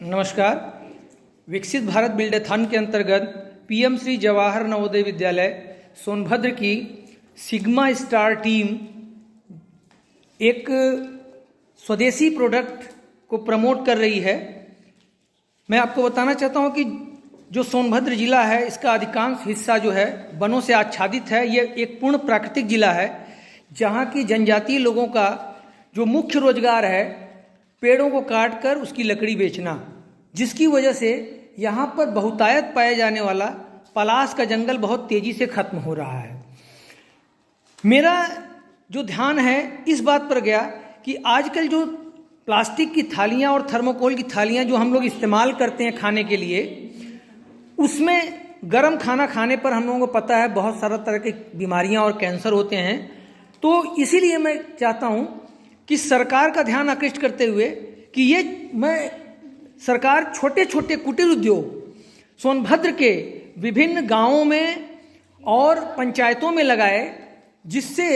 नमस्कार। विकसित भारत बिल्डेथॉन के अंतर्गत पीएम श्री जवाहर नवोदय विद्यालय सोनभद्र की सिग्मा स्टार टीम एक स्वदेशी प्रोडक्ट को प्रमोट कर रही है। मैं आपको बताना चाहता हूं कि जो सोनभद्र जिला है इसका अधिकांश हिस्सा जो है वनों से आच्छादित है। ये एक पूर्ण प्राकृतिक जिला है जहां की जनजातीय लोगों का जो मुख्य रोजगार है पेड़ों को काटकर उसकी लकड़ी बेचना, जिसकी वजह से यहाँ पर बहुतायत पाए जाने वाला पलाश का जंगल बहुत तेजी से खत्म हो रहा है। मेरा जो ध्यान है इस बात पर गया कि आजकल जो प्लास्टिक की थालियाँ और थर्मोकोल की थालियाँ जो हम लोग इस्तेमाल करते हैं खाने के लिए, उसमें गर्म खाना खाने पर हम लोगों को पता है बहुत सारा तरह की बीमारियाँ और कैंसर होते हैं। तो इसीलिए मैं चाहता हूँ कि सरकार का ध्यान आकृष्ट करते हुए कि सरकार छोटे छोटे कुटीर उद्योग सोनभद्र के विभिन्न गांवों में और पंचायतों में लगाए, जिससे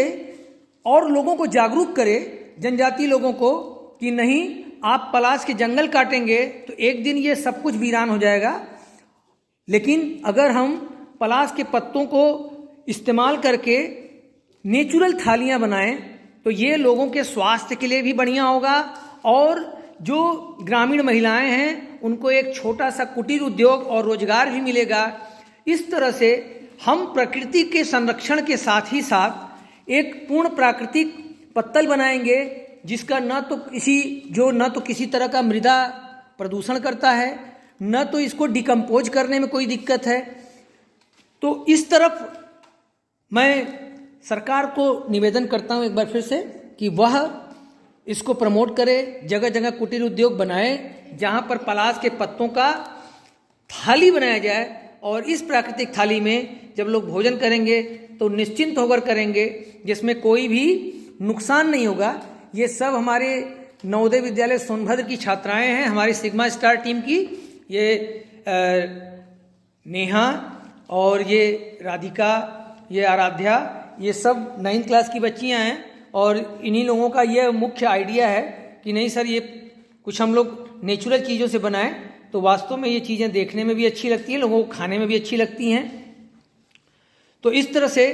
और लोगों को जागरूक करे, जनजातीय लोगों को, कि नहीं आप पलाश के जंगल काटेंगे तो एक दिन ये सब कुछ वीरान हो जाएगा, लेकिन अगर हम पलाश के पत्तों को इस्तेमाल करके नेचुरल थालियां बनाएं तो ये लोगों के स्वास्थ्य के लिए भी बढ़िया होगा और जो ग्रामीण महिलाएं हैं उनको एक छोटा सा कुटीर उद्योग और रोजगार भी मिलेगा। इस तरह से हम प्रकृति के संरक्षण के साथ ही साथ एक पूर्ण प्राकृतिक पत्तल बनाएंगे जिसका न तो किसी तरह का मृदा प्रदूषण करता है, न तो इसको डिकम्पोज करने में कोई दिक्कत है। तो इस तरफ मैं सरकार को निवेदन करता हूं एक बार फिर से कि वह इसको प्रमोट करे, जगह जगह कुटीर उद्योग बनाए जहां पर पलाश के पत्तों का थाली बनाया जाए, और इस प्राकृतिक थाली में जब लोग भोजन करेंगे तो निश्चिंत होकर करेंगे, जिसमें कोई भी नुकसान नहीं होगा। ये सब हमारे नवोदय विद्यालय सोनभद्र की छात्राएं हैं, हमारी सिग्मा स्टार टीम की। ये नेहा और ये राधिका, ये आराध्या, ये सब 9th क्लास की बच्चियां हैं और इन्हीं लोगों का ये मुख्य आइडिया है कि नहीं सर, ये कुछ हम लोग नेचुरल चीज़ों से बनाएं तो वास्तव में ये चीज़ें देखने में भी अच्छी लगती हैं, लोगों को खाने में भी अच्छी लगती हैं। तो इस तरह से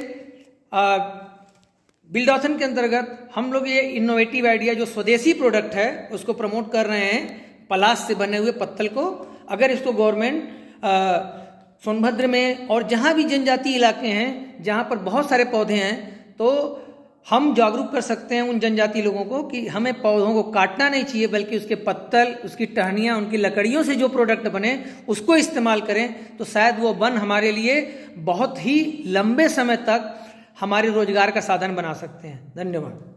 बिल्डॉथन के अंतर्गत हम लोग ये इनोवेटिव आइडिया जो स्वदेशी प्रोडक्ट है उसको प्रमोट कर रहे हैं, पलाश से बने हुए पत्तल को। अगर इसको गवर्नमेंट सोनभद्र में और जहाँ भी जनजातीय इलाके हैं जहाँ पर बहुत सारे पौधे हैं, तो हम जागरूक कर सकते हैं उन जनजातीय लोगों को कि हमें पौधों को काटना नहीं चाहिए, बल्कि उसके पत्तल, उसकी टहनियाँ, उनकी लकड़ियों से जो प्रोडक्ट बने उसको इस्तेमाल करें, तो शायद वो वन हमारे लिए बहुत ही लंबे समय तक हमारे रोजगार का साधन बना सकते हैं। धन्यवाद।